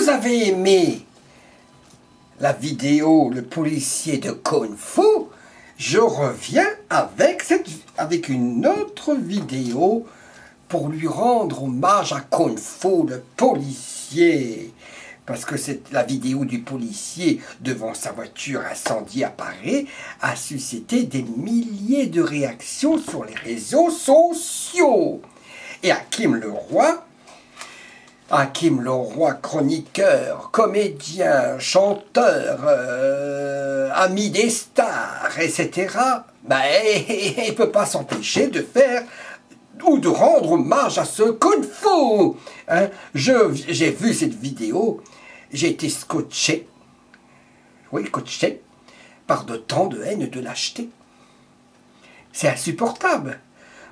vous avez aimé la vidéo Le policier de Kung Fu, je reviens avec une autre vidéo pour lui rendre hommage à Kung Fu, le policier. Parce que la vidéo du policier devant sa voiture incendiée à Paris a suscité des milliers de réactions sur les réseaux sociaux. Et Hakim Leroy, chroniqueur, comédien, chanteur, ami des stars, etc., ben, il ne peut pas s'empêcher de faire ou de rendre hommage à ce Kung Fu. Hein? J'ai vu cette vidéo, j'ai été scotché, oui, scotché, par de tant de haine et de lâcheté. C'est insupportable.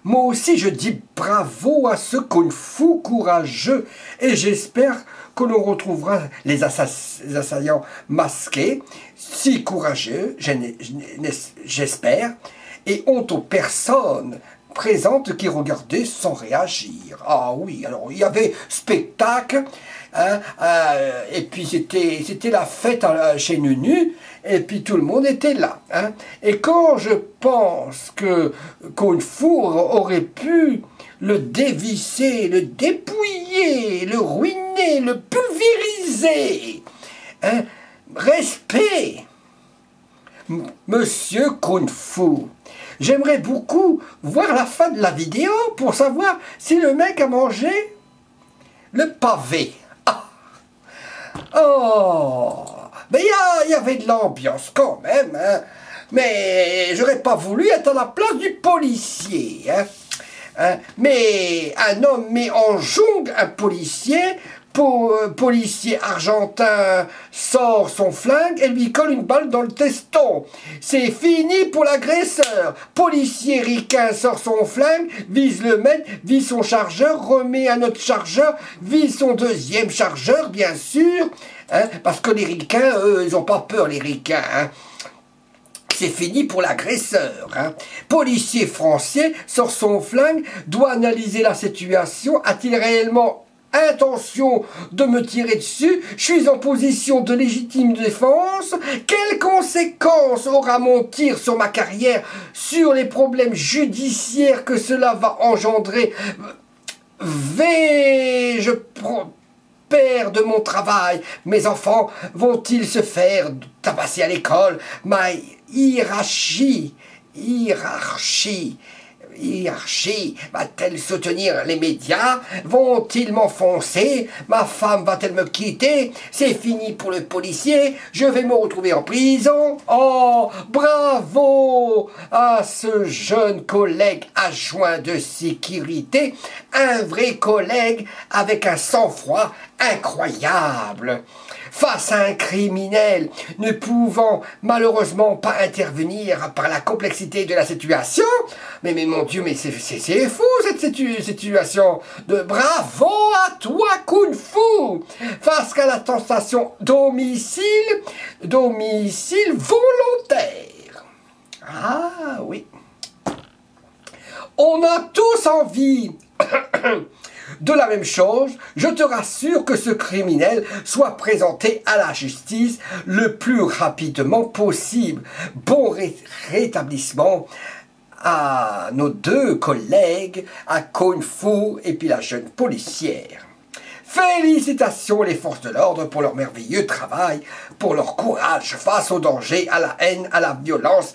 Moi aussi, je dis bravo à ce Kung Fu courageux et j'espère que l'on retrouvera les assaillants masqués, si courageux, j'espère, et honte aux personnes présentes qui regardaient sans réagir. Ah oui, alors il y avait spectacle, hein, et puis c'était la fête chez Nunu, et puis tout le monde était là. Hein. Et quand je pense que Kung Fu aurait pu le dévisser, le dépouiller, le ruiner, le pulvériser, hein, respect, Monsieur Kung Fu. J'aimerais beaucoup voir la fin de la vidéo pour savoir si le mec a mangé le pavé. Ah. Oh, mais il y avait de l'ambiance quand même, hein. Mais j'aurais pas voulu être à la place du policier. Hein. Hein. Mais un homme met en jongle un policier. Policier argentin sort son flingue et lui colle une balle dans le teston. C'est fini pour l'agresseur. Policier ricain sort son flingue, vise le maître, vise son chargeur, remet un autre chargeur, vise son deuxième chargeur, bien sûr. Hein, parce que les ricains, eux, ils n'ont pas peur, les ricains. Hein. C'est fini pour l'agresseur. Hein. Policier français sort son flingue, doit analyser la situation. A-t-il réellement intention de me tirer dessus? Je suis en position de légitime défense. Quelles conséquences aura mon tir sur ma carrière, sur les problèmes judiciaires que cela va engendrer? Vais-je perdre mon travail? Mes enfants vont-ils se faire tabasser à l'école? Ma hiérarchie va-t-elle soutenir les médias? Vont-ils m'enfoncer? Ma femme va-t-elle me quitter? C'est fini pour le policier, je vais me retrouver en prison. Oh, bravo à ce jeune collègue adjoint de sécurité, un vrai collègue avec un sang-froid incroyable. Face à un criminel ne pouvant malheureusement pas intervenir par la complexité de la situation. Mais mon Dieu, mais c'est fou cette situation. Bravo à toi, Kung Fu. Face à la tentation domicile volontaire. Ah oui. On a tous envie de la même chose. Je te rassure que ce criminel soit présenté à la justice le plus rapidement possible. Bon rétablissement à nos deux collègues, à Kung Fu et puis la jeune policière. Félicitations les forces de l'ordre pour leur merveilleux travail, pour leur courage face au danger, à la haine, à la violence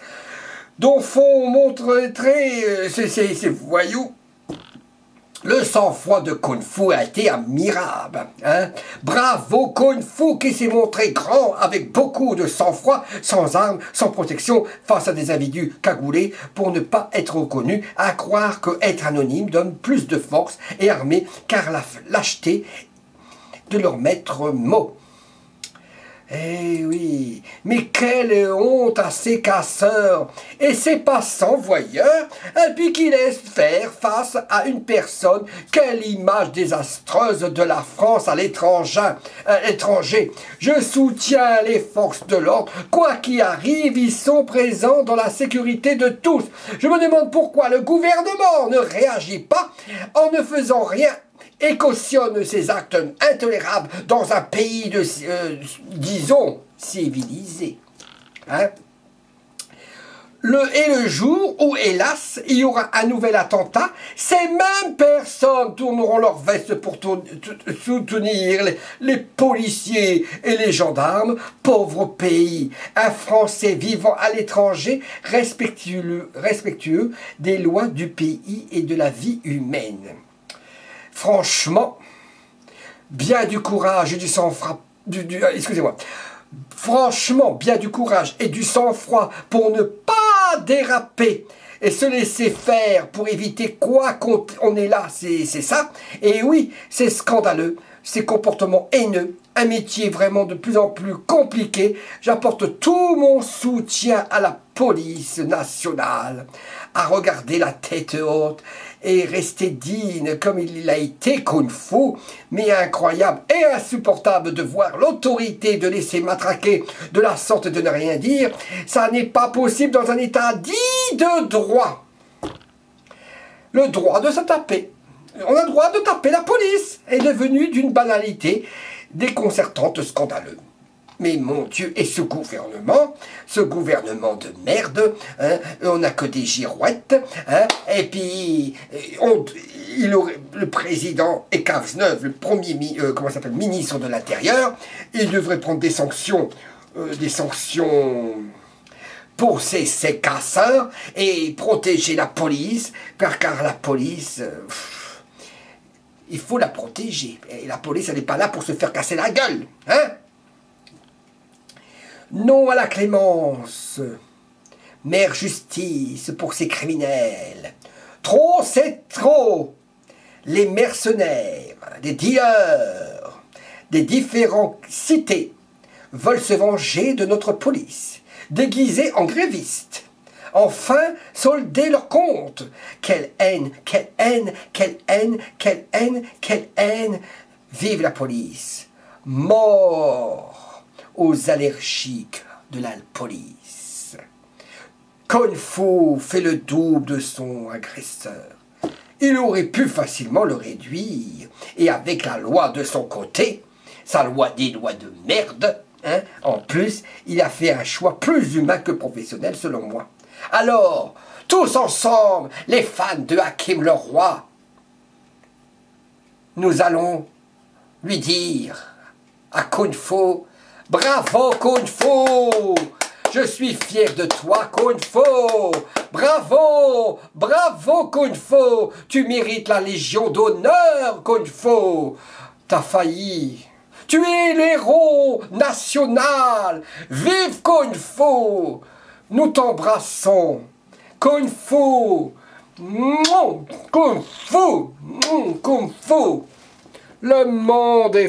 dont font montrer ces voyous. Le sang-froid de Kung Fu a été admirable. Hein? Bravo Kung Fu qui s'est montré grand avec beaucoup de sang-froid, sans armes, sans protection, face à des individus cagoulés pour ne pas être reconnu, à croire que être anonyme donne plus de force et armé, car la lâcheté de leur maître mot. Eh oui, mais quelle honte à ces casseurs et ces passants voyeurs, et puis qui laissent faire face à une personne. Quelle image désastreuse de la France à l'étranger. Je soutiens les forces de l'ordre. Quoi qu'il arrive, ils sont présents dans la sécurité de tous. Je me demande pourquoi le gouvernement ne réagit pas en ne faisant rien et cautionne ces actes intolérables dans un pays de, disons, civilisé. Hein? Le jour où, hélas, il y aura un nouvel attentat, ces mêmes personnes tourneront leur veste pour soutenir les policiers et les gendarmes. Pauvre pays, un Français vivant à l'étranger, respectueux des lois du pays et de la vie humaine. Franchement, bien du courage et du sang-froid, excusez-moi, franchement, bien du courage et du sang-froid pour ne pas déraper et se laisser faire pour éviter quoi qu'on est là, c'est ça. Et oui, c'est scandaleux, ces comportements haineux, un métier vraiment de plus en plus compliqué. J'apporte tout mon soutien à la police nationale, à regarder la tête haute et rester digne comme il a été Kung-Fu, mais incroyable et insupportable de voir l'autorité de laisser matraquer de la sorte et de ne rien dire. Ça n'est pas possible dans un état dit de droit. Le droit de se taper. On a le droit de taper la police est devenu d'une banalité déconcertante, scandaleuse. Mais mon Dieu, et ce gouvernement de merde, hein, on n'a que des girouettes, hein, et puis le président et Cazeneuve, le premier ministre de l'Intérieur, il devrait prendre des sanctions pour ces casseurs et protéger la police, car la police, il faut la protéger. Et la police, elle n'est pas là pour se faire casser la gueule, hein? Non à la clémence, mère justice pour ces criminels. Trop, c'est trop. Les mercenaires, les dealers, des différentes cités veulent se venger de notre police, déguisés en grévistes. Enfin, solder leurs comptes. Quelle haine, quelle haine, quelle haine, quelle haine, quelle haine. Vive la police. Mort aux allergiques de la police. Kung-Fu fait le double de son agresseur. Il aurait pu facilement le réduire. Et avec la loi de son côté, sa loi des lois de merde, hein, en plus, il a fait un choix plus humain que professionnel selon moi. Alors, tous ensemble, les fans de Hakim le Roi, nous allons lui dire à Kung-Fu: bravo Kung-Fu! Je suis fier de toi Kung-Fu! Bravo! Bravo Kung-Fu! Tu mérites la Légion d'honneur Kung-Fu! T'as failli! Tu es l'héros national! Vive Kung-Fu! Nous t'embrassons! Kung-Fu! Kung-Fu! Kung-Fu! Le monde est